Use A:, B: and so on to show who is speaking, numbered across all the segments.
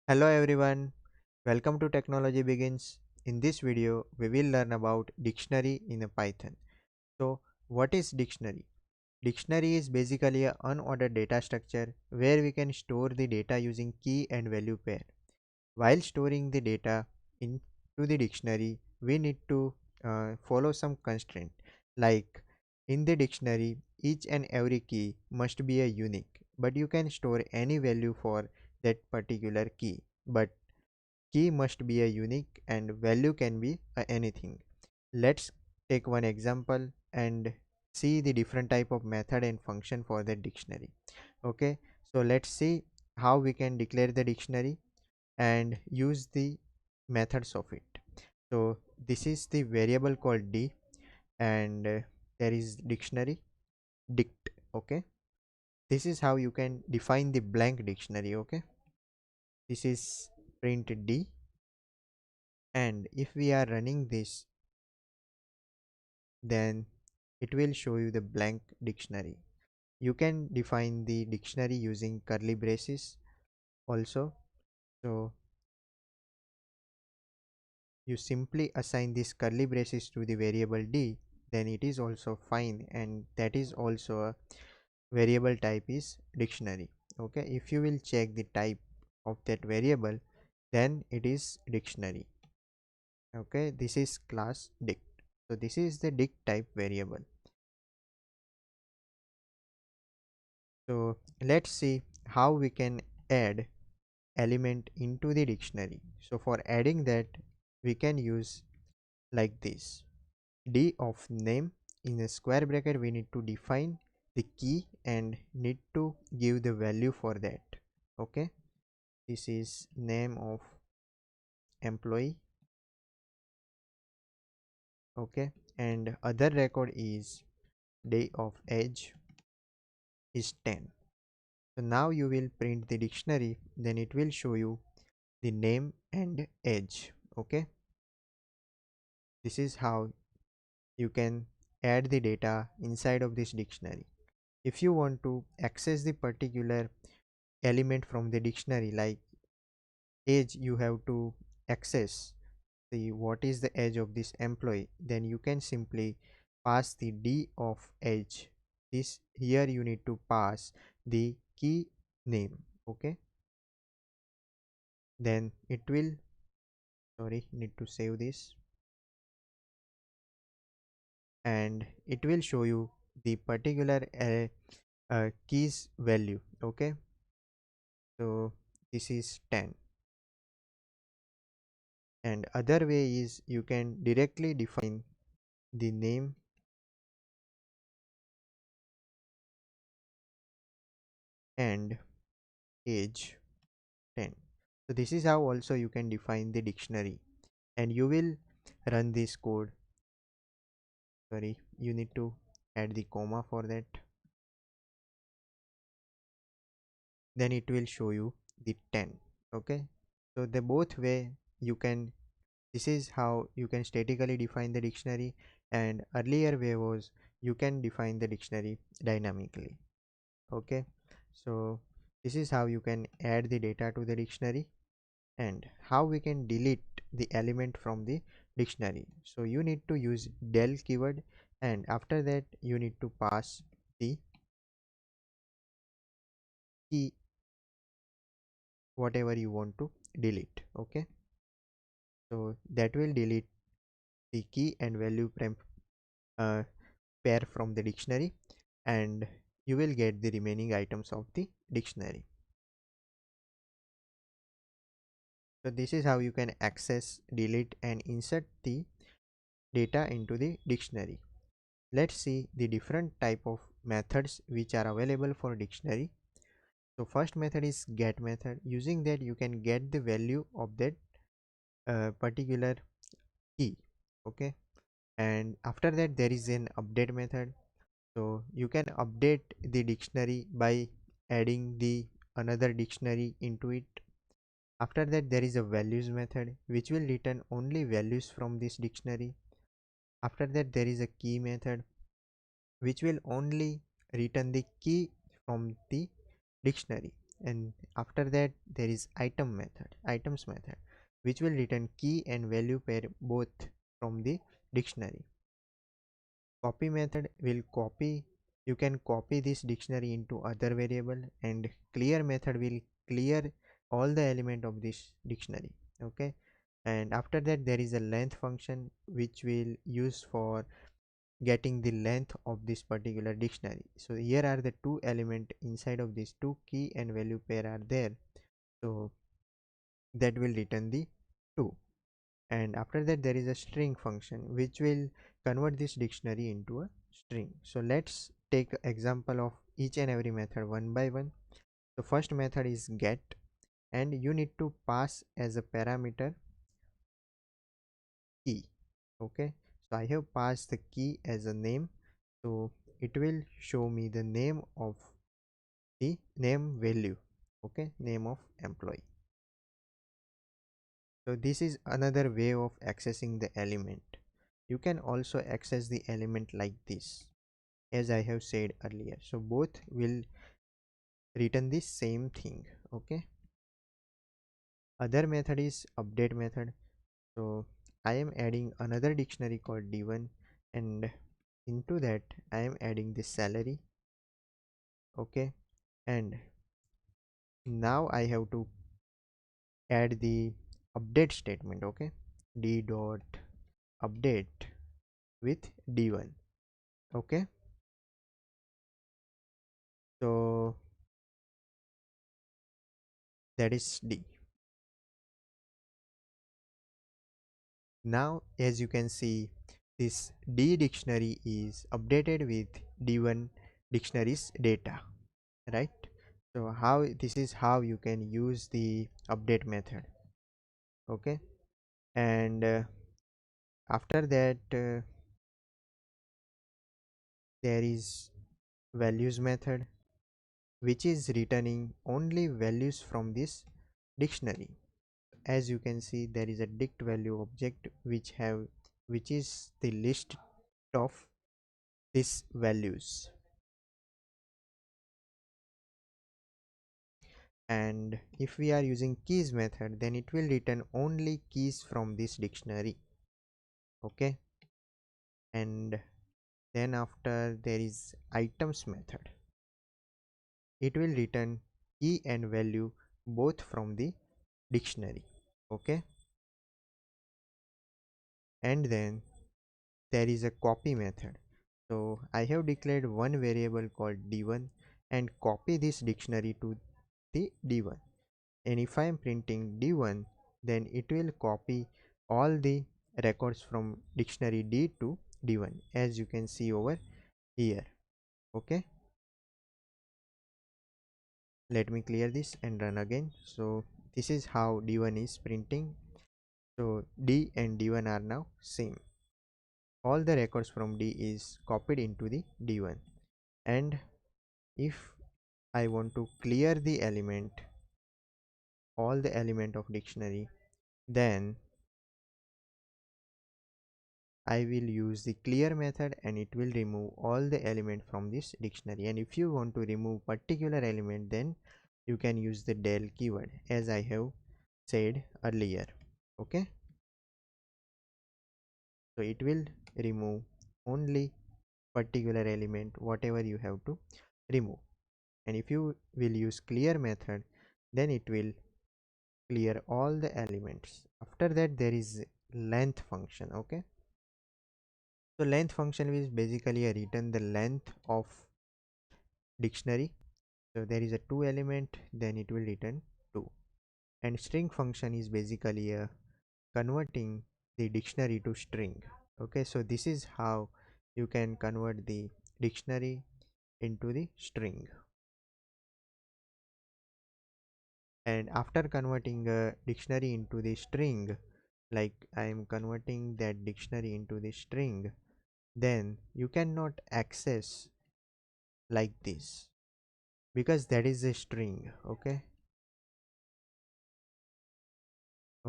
A: Hello everyone, welcome to Technology Begins. In this video, we will learn about dictionary in a Python. So, what is dictionary? Dictionary is basically an unordered data structure where we can store the data using key and value pair. While storing the data into the dictionary, we need to follow some constraint. Like in the dictionary, each and every key must be a unique, but you can store any value for that particular key. But key must be a unique and value can be anything. Let's take one example and see the different type of method and function for the dictionary. Okay, so let's see how we can declare the dictionary and use the methods of it. So this is the variable called d, and there is dictionary dict. Okay, this is how you can define the blank dictionary. Okay, this is print d, and if we are running this, then it will show you the blank dictionary. You can define the dictionary using curly braces also. So you simply assign this curly braces to the variable d, then it is also fine, and that is also a variable type is dictionary. Okay, if you will check the type of that variable, then it is dictionary. Okay, this is class dict. So this is the dict type variable. So let's see how we can add element into the dictionary. So for adding that, we can use like this: d of name. In a square bracket we need to define the key and need to give the value for that. Okay, this is name of employee. Okay, and other record is day of age is 10. So now you will print the dictionary, then it will show you the name and age. Okay, this is how you can add the data inside of this dictionary. If you want to access the particular element from the dictionary, like age, you have to access the what is the age of this employee, then you can simply pass the d of age. This here you need to pass the key name. Okay, then it will, sorry, need to save this, and it will show you the particular keys value. Okay, so this is 10. And other way is you can directly define the name and age 10. So this is how also you can define the dictionary, and you will run this code. Sorry, you need to add the comma for that, then it will show you the 10. Okay, so the both way you can, this is how you can statically define the dictionary, and earlier way was you can define the dictionary dynamically. Okay, so this is how you can add the data to the dictionary and how we can delete the element from the dictionary. So you need to use del keyword, and after that you need to pass the key whatever you want to delete. Okay, so that will delete the key and value uh, pair from the dictionary, and you will get the remaining items of the dictionary. So this is how you can access, delete and insert the data into the dictionary. Let's see the different type of methods which are available for dictionary. So first method is get method. Using that you can get the value of that particular key. Okay, and after that there is an update method. So you can update the dictionary by adding the another dictionary into it. After that there is a values method which will return only values from this dictionary. After that there is a key method which will only return the key from the dictionary. and after that there is items method, which will return key and value pair both from the dictionary. Copy method will copy, you can copy this dictionary into other variable, and clear method will clear all the element of this dictionary. Okay, and after that there is a length function which will use for getting the length of this particular dictionary. So here are the two element inside of these two, key and value pair are there, so that will return the 2. And after that there is a string function which will convert this dictionary into a string. So let's take example of each and every method one by one. The first method is get, and you need to pass as a parameter key. Okay, so I have passed the key as a name, so it will show me the name of the name value. Okay, name of employee. So this is another way of accessing the element. You can also access the element like this, as I have said earlier. So both will return the same thing. Okay, other method is update method. So I am adding another dictionary called d1, and into that I am adding the salary. Okay, and now I have to add the update statement. Okay, d dot update with d1. Okay, so that is d. Now as you can see, this d dictionary is updated with d1 dictionary's data, right? So how, this is how you can use the update method. Okay, and after that there is values method, which is returning only values from this dictionary. As you can see, there is a dict value object which is the list of these values, and if we are using keys method, then it will return only keys from this dictionary. Okay, and then after there is items method, it will return key and value both from the dictionary. Okay, and then there is a copy method. So I have declared one variable called d1 and copy this dictionary to the d1, and if I am printing d1, then it will copy all the records from dictionary d to d1, as you can see over here. Okay, let me clear this and run again. So this is how d1 is printing. So d and d1 are now same, all the records from d is copied into the d1. And if I want to clear the element, all the element of dictionary, then I will use the clear method and it will remove all the element from this dictionary. And if you want to remove particular element, then you can use the del keyword, as I have said earlier. Okay, so it will remove only particular element whatever you have to remove. And if you will use clear method, then it will clear all the elements. After that there is length function. Okay, so length function is basically a return the length of dictionary. So there is a 2 element, then it will return 2. And string function is basically a converting the dictionary to string. Okay, so this is how you can convert the dictionary into the string. And after converting a dictionary into the string, like I am converting that dictionary into the string, then you cannot access like this, because that is a string. Okay,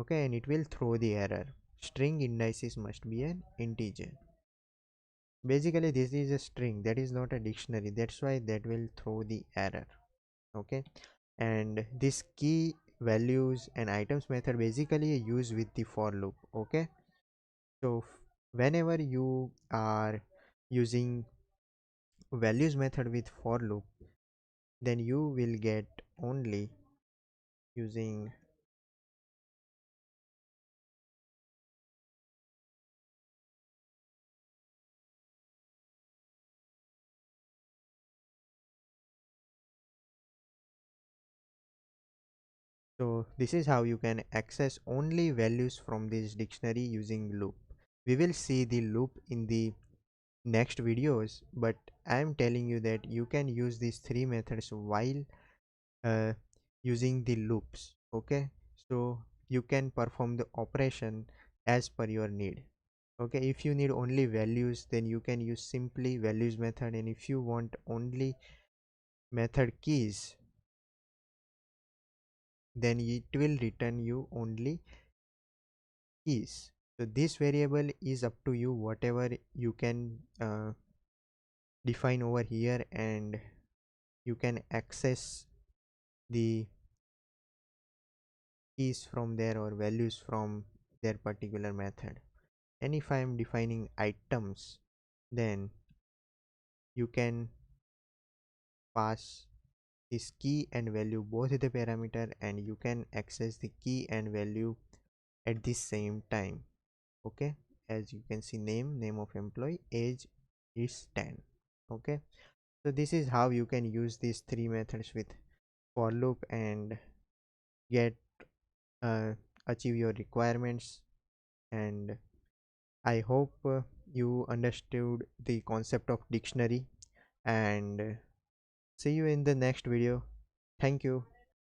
A: okay, and it will throw the error, string indices must be an integer. Basically this is a string, that is not a dictionary, that's why that will throw the error. Okay, and this key, values and items method basically use with the for loop. Okay, so whenever you are using values method with for loop, then you will get only using, so this is how you can access only values from this dictionary using loop. We will see the loop in the next videos, but I am telling you that you can use these three methods while uh, using the loops. Okay, so you can perform the operation as per your need. Okay, if you need only values, then you can use simply values method, and if you want only method keys, then it will return you only keys. So this variable is up to you, whatever you can define over here, and you can access the keys from there or values from their particular method. And if I am defining items, then you can pass this key and value both the parameter, and you can access the key and value at the same time. Okay, as you can see, name of employee, age is 10. Okay, so this is how you can use these three methods with for loop and get uh, achieve your requirements. And I hope you understood the concept of dictionary, and see you in the next video. Thank you.